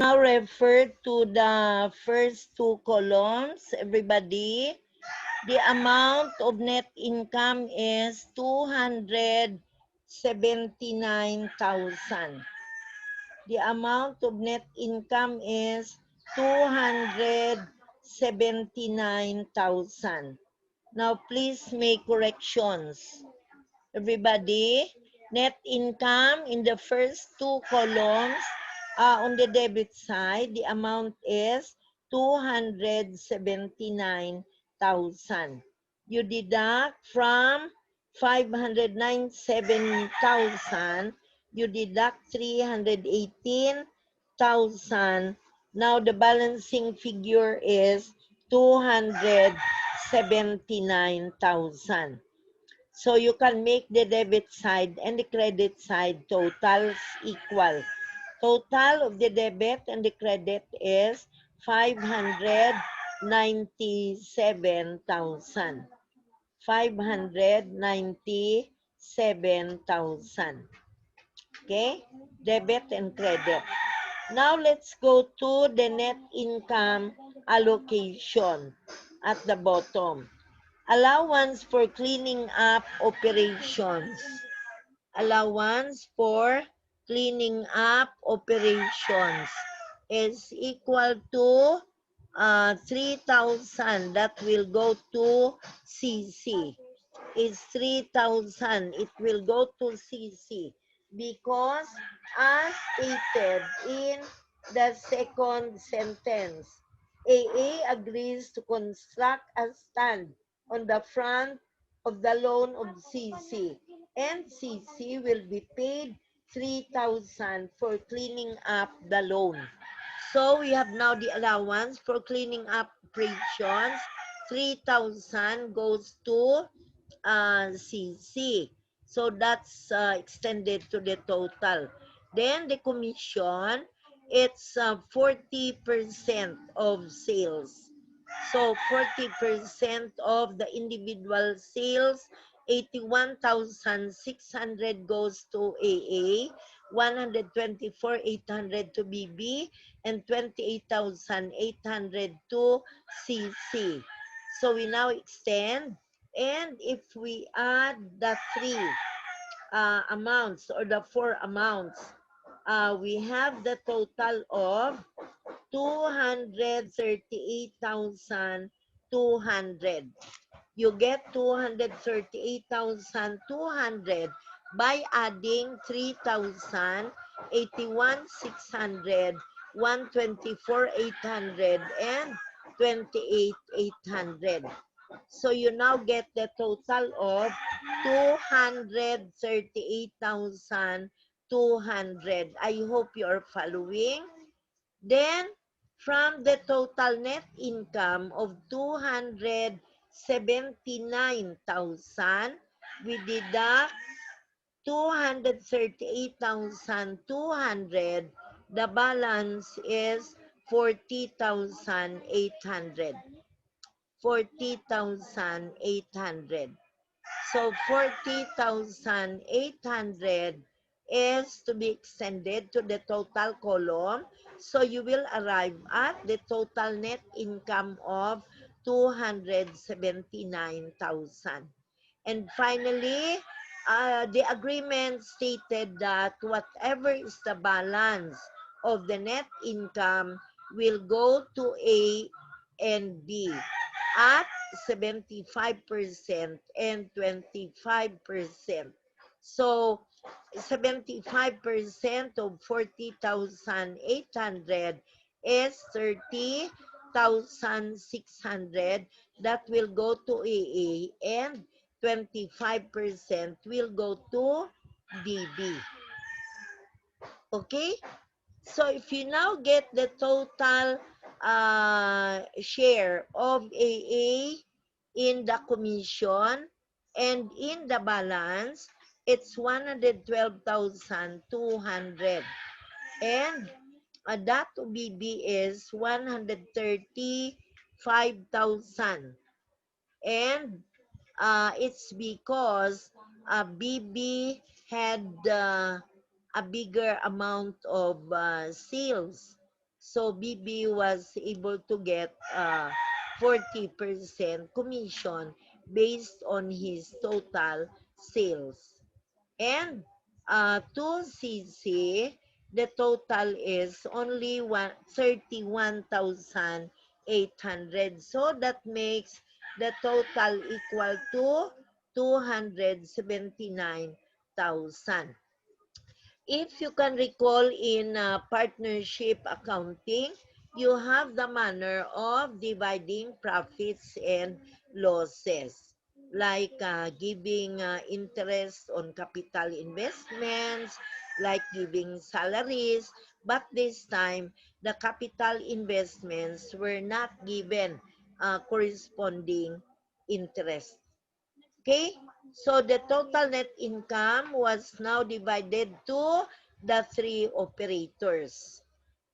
now refer to the first two columns, everybody. The amount of net income is 279,000. The amount of net income is 279,000. Now, please make corrections. Everybody, net income in the first two columns, on the debit side, the amount is 279,000. You deduct from 597,000, you deduct 318,000. Now the balancing figure is 279,000. So you can make the debit side and the credit side totals equal. Total of the debit and the credit is 597,000. 597,000. Okay? Debit and credit. Now let's go to the net income allocation at the bottom. Allowance for cleaning up operations. Allowance for cleaning up operations is equal to 3,000. That will go to CC. Is 3,000. It will go to CC because as stated in the second sentence, AA agrees to construct a stand on the front of the loan of CC, and CC will be paid 3,000 for cleaning up the loan. So we have now the allowance for cleaning up operations. 3,000 goes to CC. So that's extended to the total. Then the commission, it's 40% of sales. So 40% of the individual sales, 81,600 goes to AA, 124,800 to BB, and 28,800 to CC. So we now extend, and if we add the three amounts or the four amounts, we have the total of 238,200. You get 238,200 by adding 3,000, 81,600, 124,800, and 28,800. So you now get the total of 238,200. I hope you are following. Then, from the total net income of 279,000, we deduct 238,200. The balance is 40,800. 40,800. So 40,800 is to be extended to the total column. So you will arrive at the total net income of 279,000. And finally, the agreement stated that whatever is the balance of the net income will go to A and B at 75% and 25%. So 75% of 40,800 is 30,600 that will go to AA, and 25% will go to BB. Okay? So if you now get the total share of AA in the commission and in the balance, it's 112,200. And that to BB is 135,000. And it's because BB had a bigger amount of sales. So BB was able to get 40% commission based on his total sales. And to CC, the total is only 31,800. So that makes the total equal to 279,000. If you can recall in partnership accounting, you have the manner of dividing profits and losses, like giving interest on capital investments, like giving salaries. But this time, the capital investments were not given corresponding interest. Okay? So the total net income was now divided to the three operators.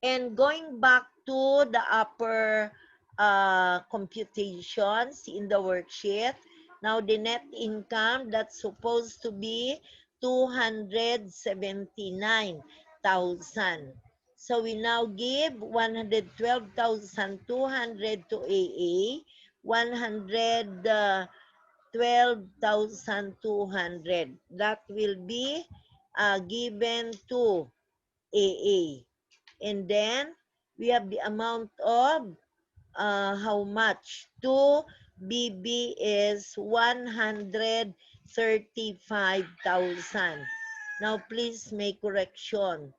And going back to the upper computations in the worksheet, now the net income that's supposed to be 279,000. So we now give 112,200 to AA, 100 12,200. That will be given to AA. And then we have the amount of how much to BB is 135,000. Now please make correction.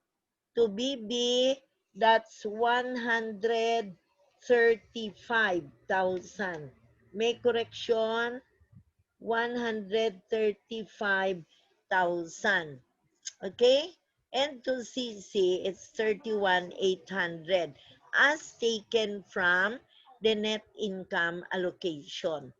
To BB, that's 135,000. Make correction, 135,000. Okay? And to CC, it's 31,800 as taken from the net income allocation.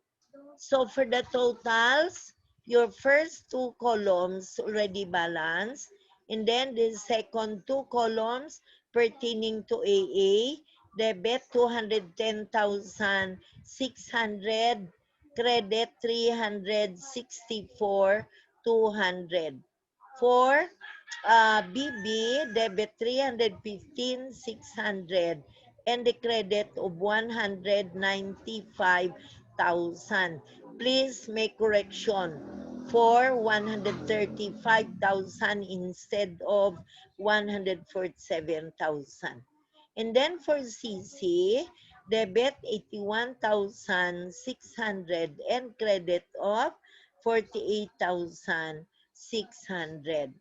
So for the totals, your first two columns already balanced, and then the second two columns pertaining to AA, debit 210,600, credit 364,200. For BB, debit 315,600 and the credit of 195,000. Please make correction for 135,000 instead of 147,000. And then for CC, debit 81,600 and credit of 48,600.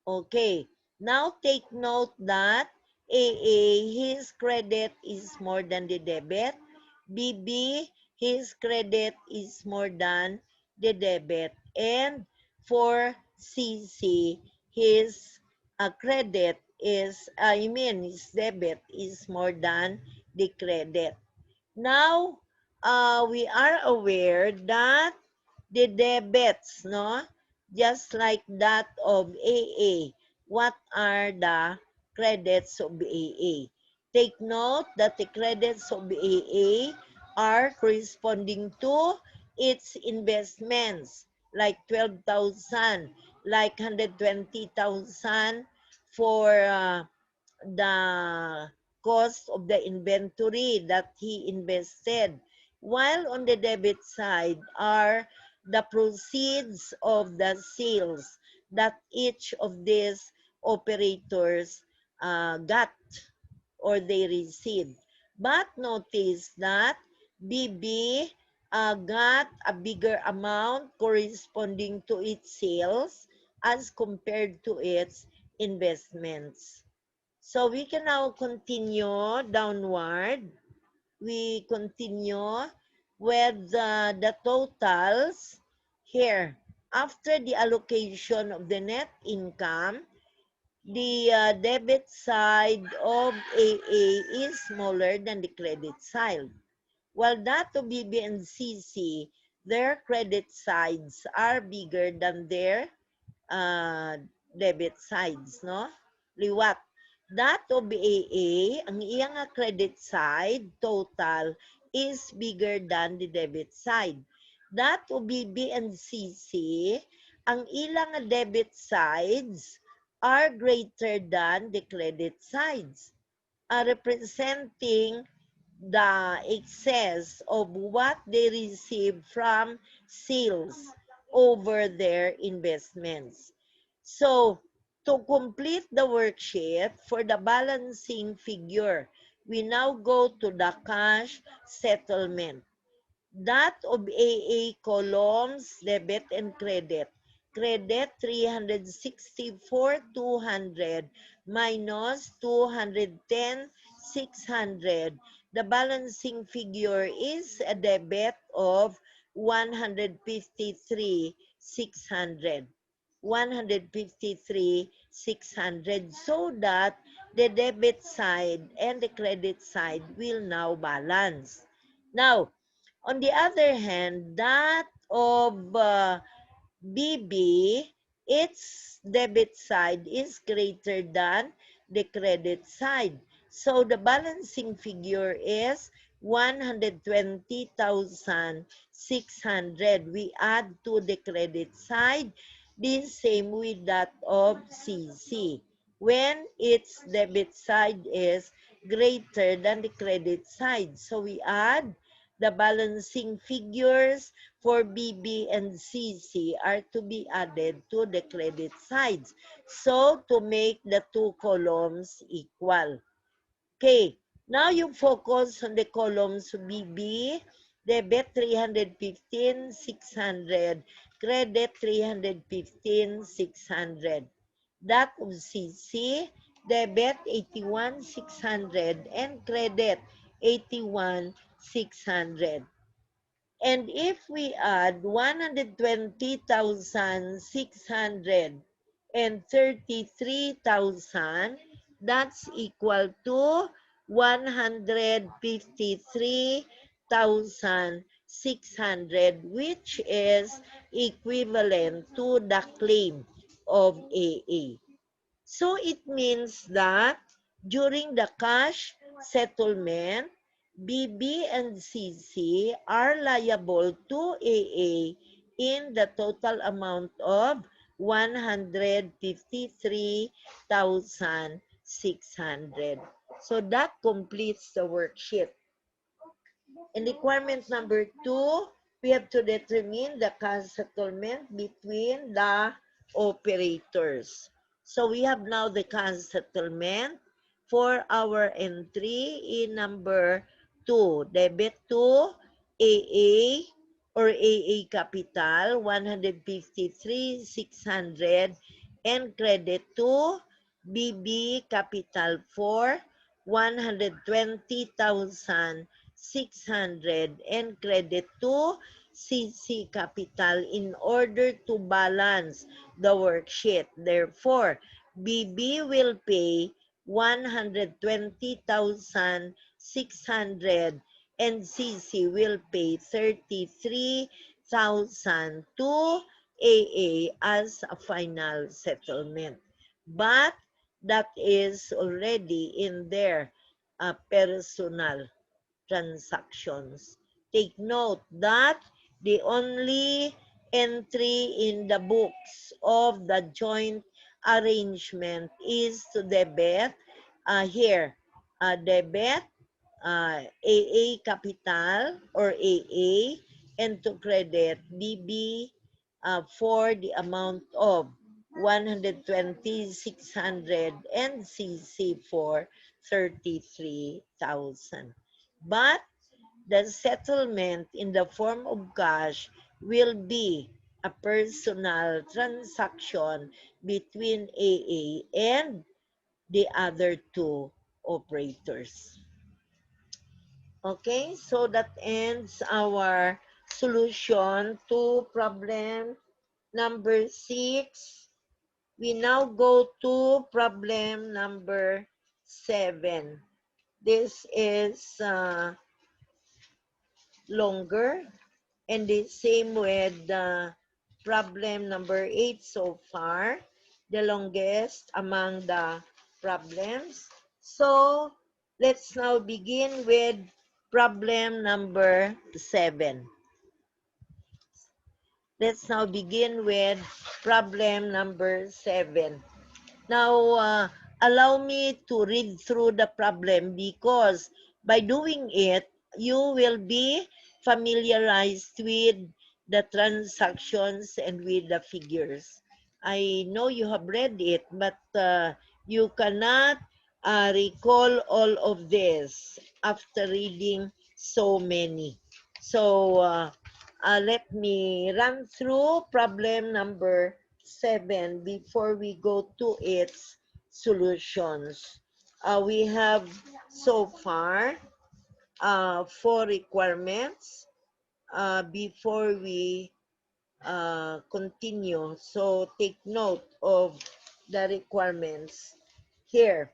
Okay. Now take note that AA, his credit is more than the debit. BB, his credit is more than the debit. And for CC, his credit is, his debit is more than the credit. Now, we are aware that the debits, no? Just like that of AA. What are the credits of AA? Take note that the credits of AA are corresponding to its investments, like 12,000, like 120,000 for the cost of the inventory that he invested. While on the debit side are the proceeds of the sales that each of these operators got or they received. But notice that BB got a bigger amount corresponding to its sales as compared to its investments. So we can now continue downward. We continue with the totals here. After the allocation of the net income, the debit side of AA is smaller than the credit side. While that of BB and CC, their credit sides are bigger than their uh, debit sides, no? Liwat. That of AA, ang iyang credit side total is bigger than the debit side. That of BB and CC, ang ilang debit sides are greater than the credit sides. representing the excess of what they receive from sales over their investments. So, to complete the worksheet for the balancing figure, we now go to the cash settlement. That of AA columns, debit and credit. Credit 364,200 minus 210,600. The balancing figure is a debit of 153,600. 153,600, so that the debit side and the credit side will now balance. Now, on the other hand, that of BB, its debit side is greater than the credit side. So the balancing figure is 120,600. We add to the credit side the same with that of CC. When its debit side is greater than the credit side. So we add the balancing figures for BB and CC are to be added to the credit sides. So, to make the two columns equal. Okay, now you focus on the columns BB, debit 315, 600, credit 315, 600. That of CC, debit 81, 600, and credit 81, 600. And if we add 120,600 and 33,000, that's equal to 153,600, which is equivalent to the claim of AA. So it means that during the cash settlement, BB and CC are liable to AA in the total amount of 153,600. So that completes the worksheet. In requirement number 2, we have to determine the cash settlement between the operators. So we have now the cash settlement for our entry in number 2. Debit to AA or AA Capital, 153,600, and credit to BB Capital for 120,600, and credit to CC Capital in order to balance the worksheet. Therefore, BB will pay 120,600 and CC will pay 33,000 to AA as a final settlement. But that is already in their personal transactions. Take note that the only entry in the books of the joint arrangement is to debit here, debit AA Capital or AA, and to credit BB for the amount of 120,600 and CC for 33,000. But the settlement in the form of cash will be a personal transaction between AA and the other two operators. Okay, so that ends our solution to problem number 6. We now go to problem number 7. This is longer, and the same with problem number 8 so far, the longest among the problems. So let's now begin with problem number 7. Let's now begin with problem number 7. Now, allow me to read through the problem, because by doing it, you will be familiarized with the transactions and with the figures. I know you have read it, but you cannot recall all of this after reading so many. So let me run through problem number 7 before we go to its solutions. We have so far 4 requirements before we continue. So take note of the requirements here.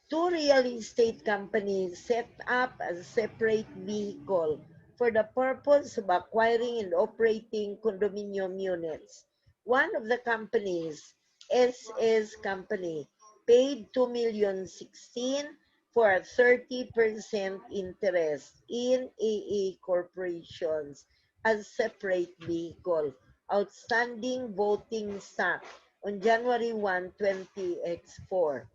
2 real estate companies set up a separate vehicle for the purpose of acquiring and operating condominium units. One of the companies, SS Company, paid 2,016,000 for a 30% interest in AA corporations as separate vehicle. Outstanding voting stock on January 1, 2024.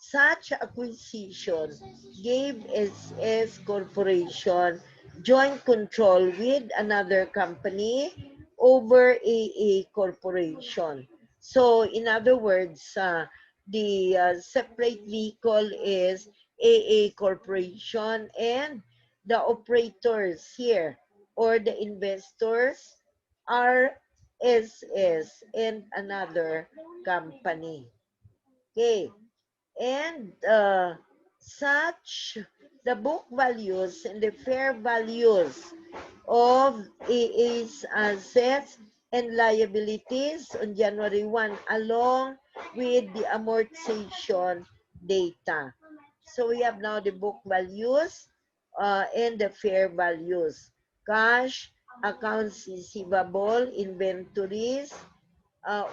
Such acquisition gave SS Corporation joint control with another company over AA Corporation. So, in other words, the separate vehicle is AA Corporation, and the operators here or the investors are SS and another company. Okay. And such the book values and the fair values of AA's assets and liabilities on January 1, along with the amortization data. So we have now the book values and the fair values. Cash, accounts receivable, inventories,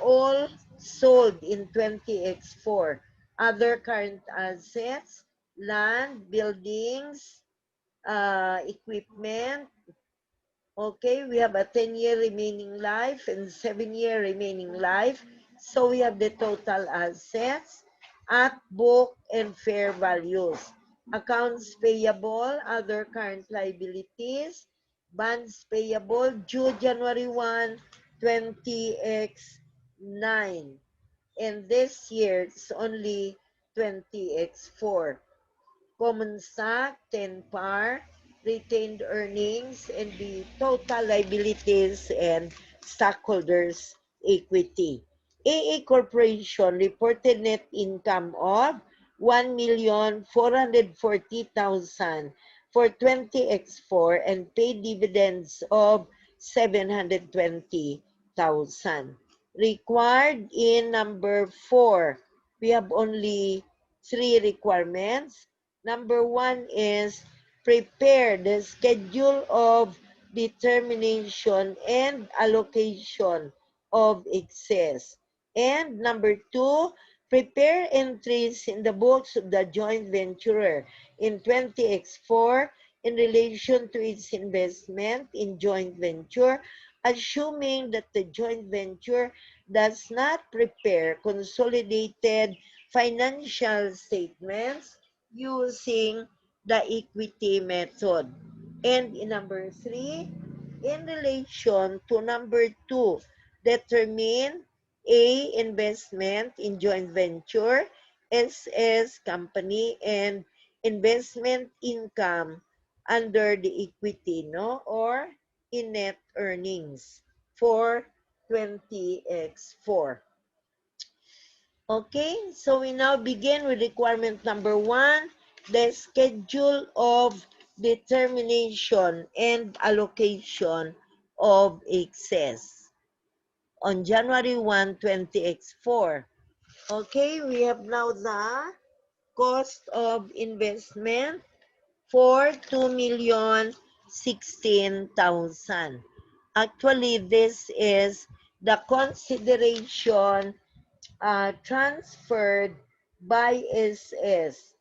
all sold in 20x4. Other current assets, land, buildings, equipment. Okay, we have a 10-year remaining life and 7-year remaining life. So we have the total assets at book and fair values. Accounts payable, other current liabilities, bonds payable due January 1, 20x9. And this year, it's only 20x4. Common stock, 10 par, retained earnings, and the total liabilities and stockholders' equity. AA Corporation reported net income of 1,440,000 for 20x4 and paid dividends of 720,000. Required in number 4, we have only 3 requirements. Number 1 is prepare the schedule of determination and allocation of excess. And number 2, prepare entries in the books of the joint venturer in 20x4 in relation to its investment in joint venture, assuming that the joint venture does not prepare consolidated financial statements using the equity method. And in number 3, in relation to number 2, determine A, investment in joint venture, SS company, and investment income under the equity, no, or in net earnings for 20x4. Okay, so we now begin with requirement number 1, the schedule of determination and allocation of excess on January 1, 20x4. Okay, we have now the cost of investment for 2,016,000. Actually, this is the consideration transferred by SS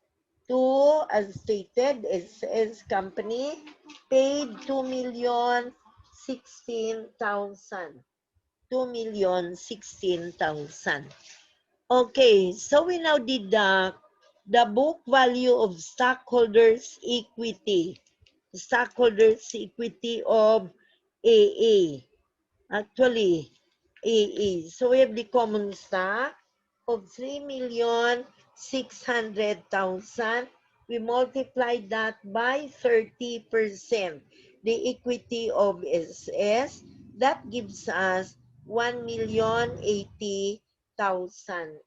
to, as stated, SS company paid 2,016,000. 2,016,000. Okay, so we now deduct the book value of stockholders' equity. Stockholders' equity of AA. Actually, AA. So we have the common stock of 3,600,000. We multiply that by 30%. The equity of SS, that gives us 1,080,000.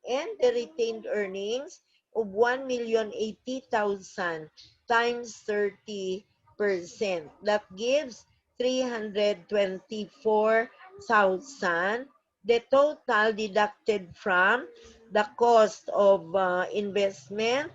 And the retained earnings of 1,080,000 times 30%. That gives 324,000. The total deducted from the cost of investment.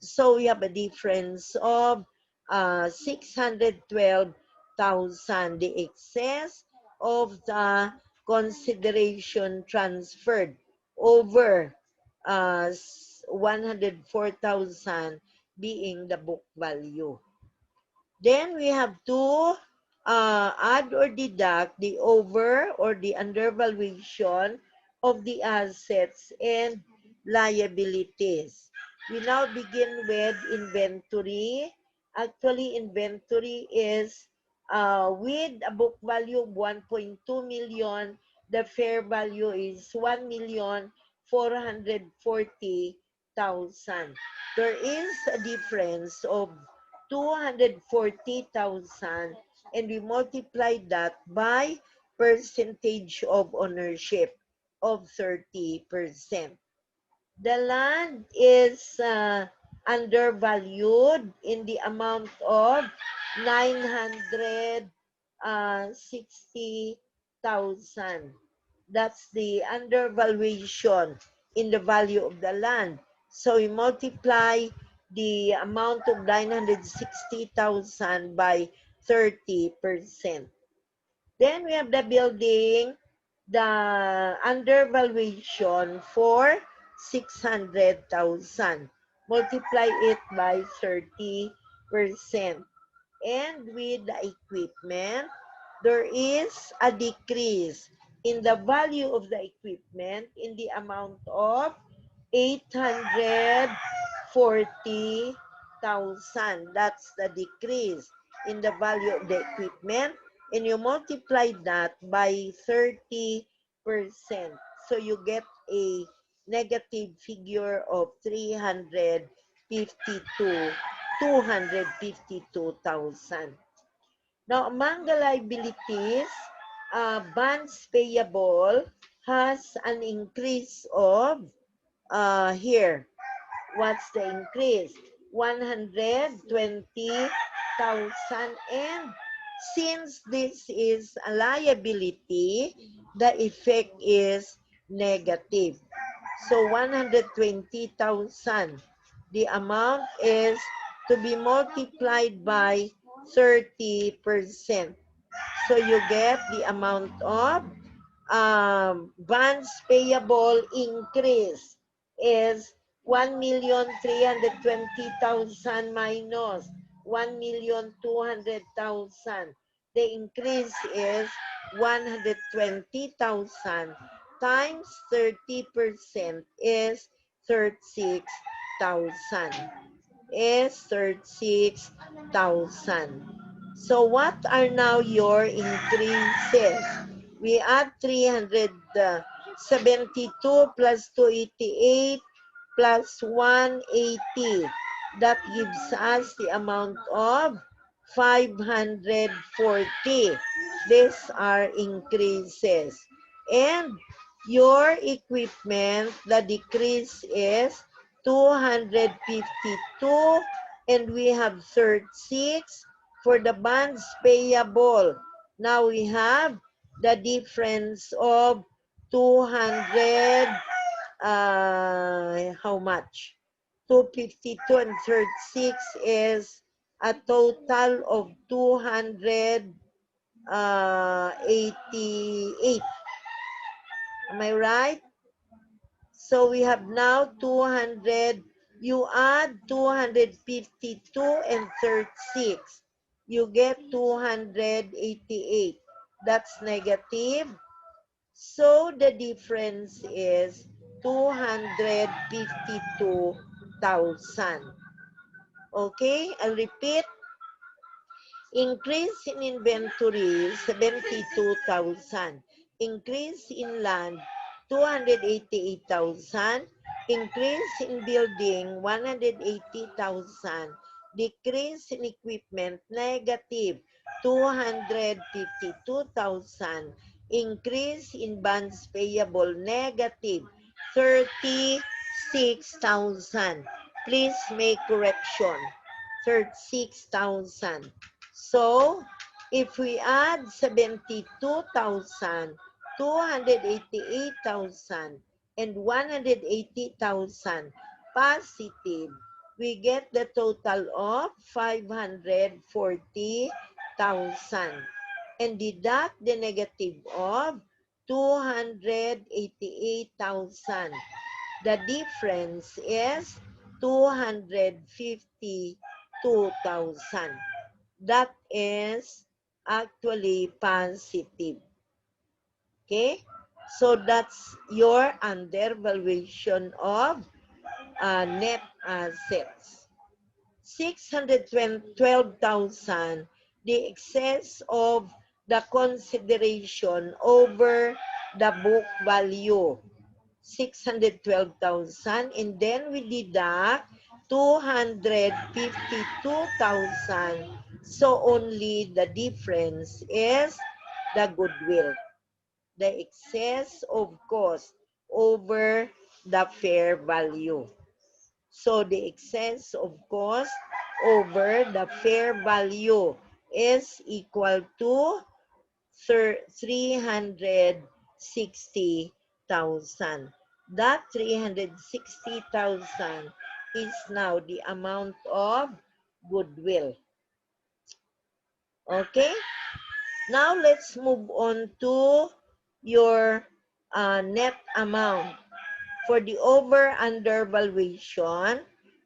So we have a difference of 612,000. The excess of the consideration transferred over 104,000 being the book value. Then we have to add or deduct the over or the undervaluation of the assets and liabilities. We now begin with inventory. Actually, inventory is with a book value of 1.2 million. The fair value is 1,440,000. There is a difference of 240,000, and we multiply that by percentage of ownership of 30%. The land is undervalued in the amount of 960,000. That's the undervaluation in the value of the land. So we multiply the amount of 960,000 by 30%. Then we have the building, the undervaluation for 600,000. Multiply it by 30%. And with the equipment, there is a decrease in the value of the equipment in the amount of 840,000. That's the decrease in the value of the equipment, and you multiply that by 30%. So you get a negative figure of 252,000. Now, among the liabilities, bonds payable has an increase of here. What's the increase? 120,000. And since this is a liability, the effect is negative. So 120,000. The amount is to be multiplied by 30%. So you get the amount of bonds payable increase is 1,320,000 minus 1,200,000. The increase is 120,000 times 30% is 36,000. Is 36,000. So what are now your increases? We add 372 plus 288 plus 180. That gives us the amount of 540. These are increases. And your equipment, the decrease is 252, and we have 36 for the bonds payable. Now we have the difference of 200, how much? 252 and 36 is a total of 288. Am I right? So we have now 200. You add 252 and 36. You get 288. That's negative. So the difference is 252,000. Okay, I'll repeat. Increase in inventory, 72,000. Increase in land, 288,000. Increase in building, 180,000. Decrease in equipment, negative, 252,000. Increase in bonds payable, negative, 36,000. Please make correction. 36,000. So, if we add 72,000, 288,000, and 180,000 positive, we get the total of 540,000. And deduct the negative of 288,000. The difference is 252,000. That is actually positive. Okay? So that's your undervaluation of net assets. 612,000, the excess of the consideration over the book value. 612,000, and then we deduct 252,000. So only the difference is the goodwill, the excess of cost over the fair value. So the excess of cost over the fair value is equal to 360,000. That 360,000 is now the amount of goodwill. Okay? Now let's move on to your net amount. For the over-under valuation,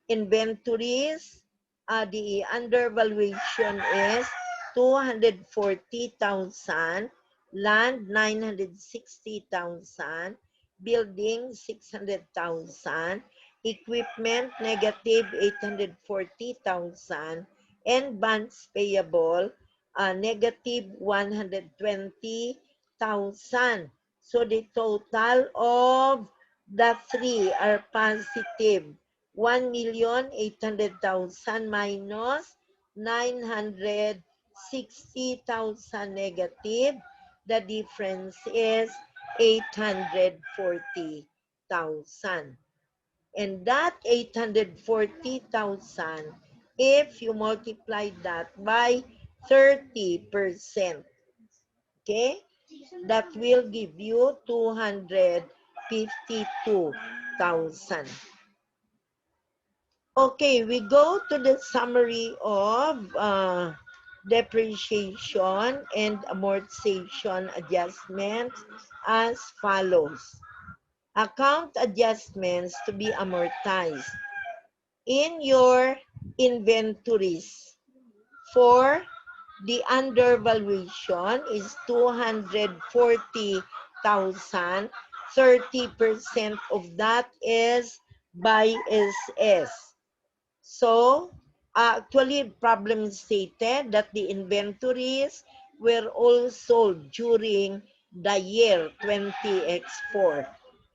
inventories, the undervaluation is 240,000, land 960,000, building 600,000, equipment negative 840,000, and bonds payable negative 120,000. So the total of the three are positive. 1,800,000 minus 960,000 negative. The difference is 840,000. And that 840,000, if you multiply that by 30%, okay, that will give you 252,000. Okay, we go to the summary of depreciation and amortization adjustments as follows. Account adjustments to be amortized in your inventories. For the undervaluation is 240,000. 30% of that is by SS. So, actually, problem stated that the inventories were all sold during the year 20x4.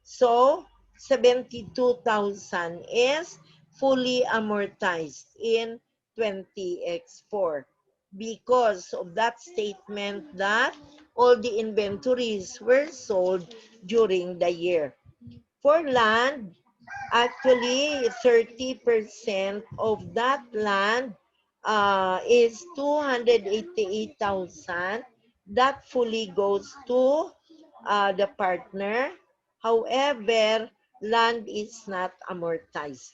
So, 72,000 is fully amortized in 20x4 because of that statement that all the inventories were sold during the year. For land, actually, 30% of that land is 288,000. That fully goes to the partner. However, land is not amortized.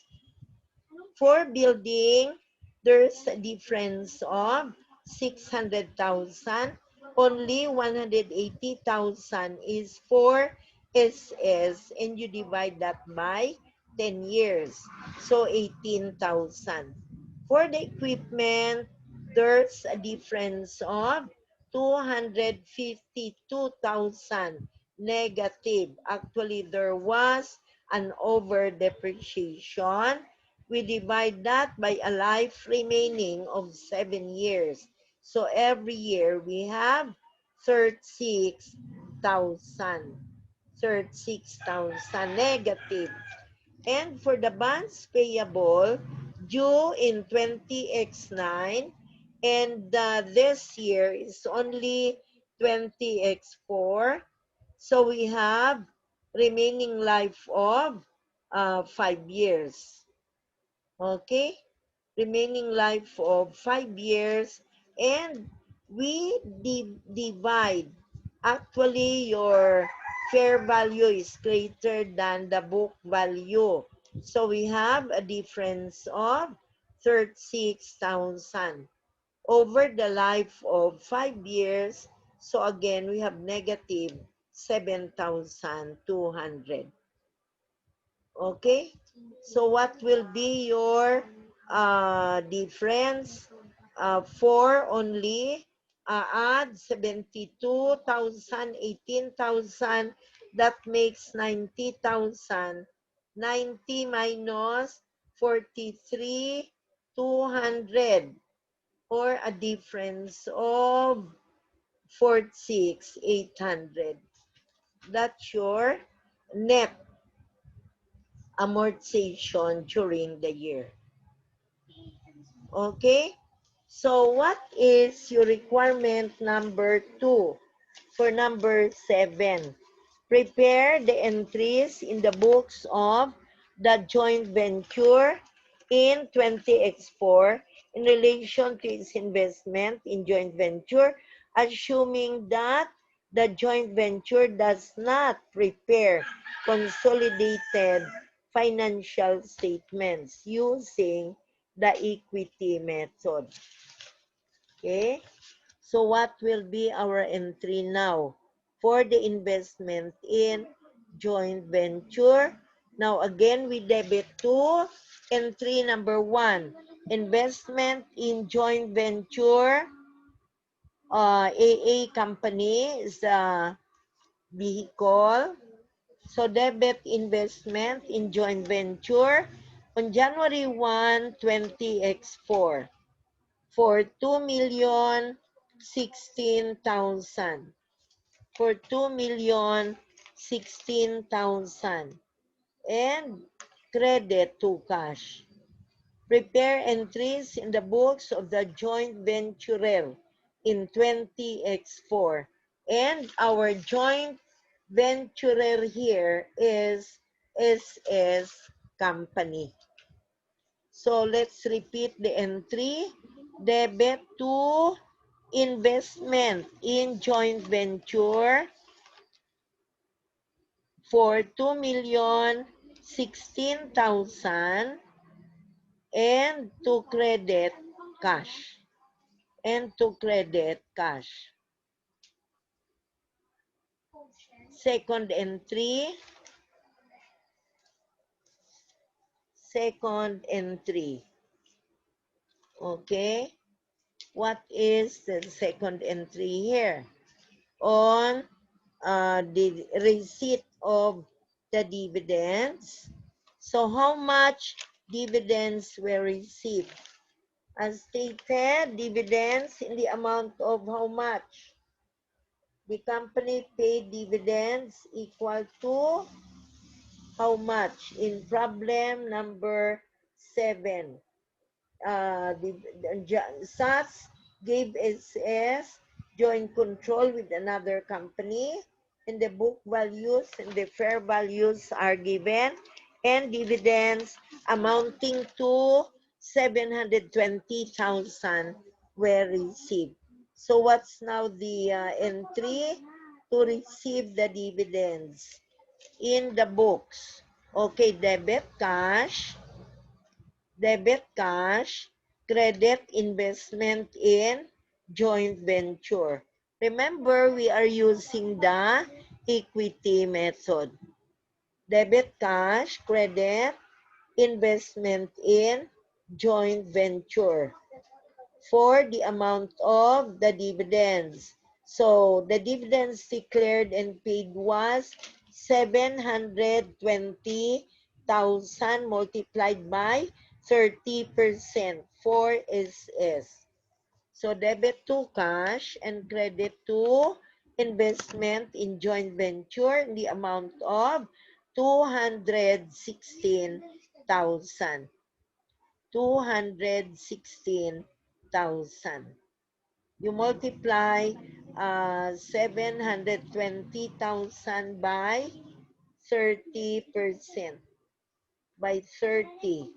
For building, there's a difference of 600,000. Only 180,000 is for SS, and you divide that by 10 years. So 18,000. For the equipment, there's a difference of 252,000 negative. Actually, there was an over depreciation, we divide that by a life remaining of 7 years. So every year we have 36,000. 36,000 negative. And for the bonds payable due in 20x9, and this year is only 20x4, so we have remaining life of 5 years. Okay? Remaining life of 5 years, and we divide. Actually, your fair value is greater than the book value. So we have a difference of 36,000 over the life of 5 years. So again, we have negative 7,200. Okay? So what will be your difference? 4 only. Add 72,000, 18,000. That makes 90,000. 90 minus 43,200, or a difference of 46,800. That's your net amortization during the year. Okay? So what is your requirement number 2? For number 7, prepare the entries in the books of the joint venture in 20x4 in relation to its investment in joint venture, assuming that the joint venture does not prepare consolidated financial statements using the equity method. Okay? So what will be our entry now for the investment in joint venture? Now again, we debit to entry number 1, investment in joint venture. AA company is the vehicle. So debit investment in joint venture on January 1, 20x4 for 2,016,000. For 2,016,000 and credit to cash. Prepare entries in the books of the joint venturer in 20x4. And our joint venturer here is SS Company. So let's repeat the entry. Debit to investment in joint venture for 2,016,000 and to credit cash. And to credit cash. Second entry. Second entry. Okay. What is the second entry here? On the receipt of the dividends. So how much dividends were received? As stated, dividends in the amount of how much? The company paid dividends equal to how much? In problem number 7. SAS gave SS joint control with another company, and the book values and the fair values are given, and dividends amounting to 720,000 were received. So what's now the entry to receive the dividends in the books? Okay, debit cash, credit investment in joint venture. Remember, we are using the equity method. Debit cash, credit investment in joint venture for the amount of the dividends. So the dividends declared and paid was 720,000 multiplied by 30% for SS. So debit to cash and credit to investment in joint venture in the amount of 216,000. 216,000. You multiply 720,000 by 30%. By 30%.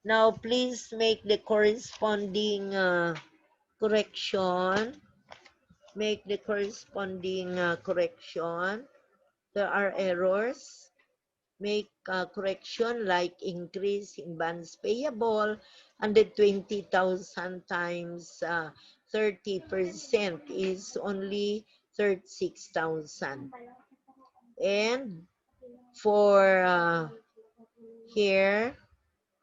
Now, please make the corresponding correction. Make the corresponding correction. There are errors. Make correction like increase in bonds payable, 120,000 times 30% is only 36,000. And for here,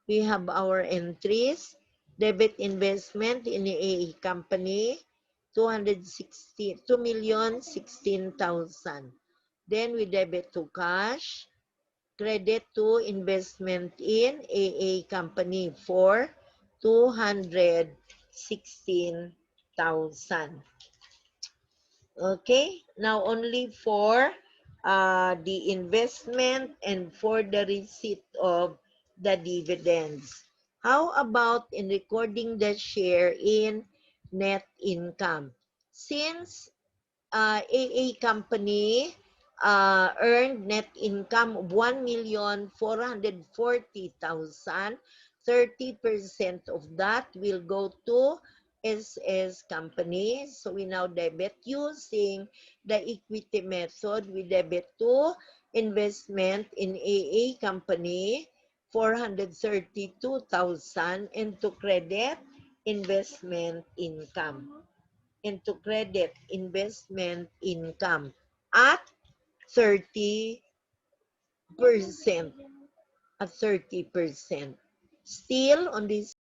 we have our entries. Debit investment in the AA company, 2,016,000. Then we debit to cash. Credit to investment in AA company for 216,000. Okay, now only for the investment and for the receipt of the dividends. How about in recording the share in net income? Since AA company earned net income of 1,440,000, 30% of that will go to SS company. So we now debit using the equity method. We debit to investment in AA company 432,000 and to credit investment income. Into credit investment income at 30%. At 30%. Still on this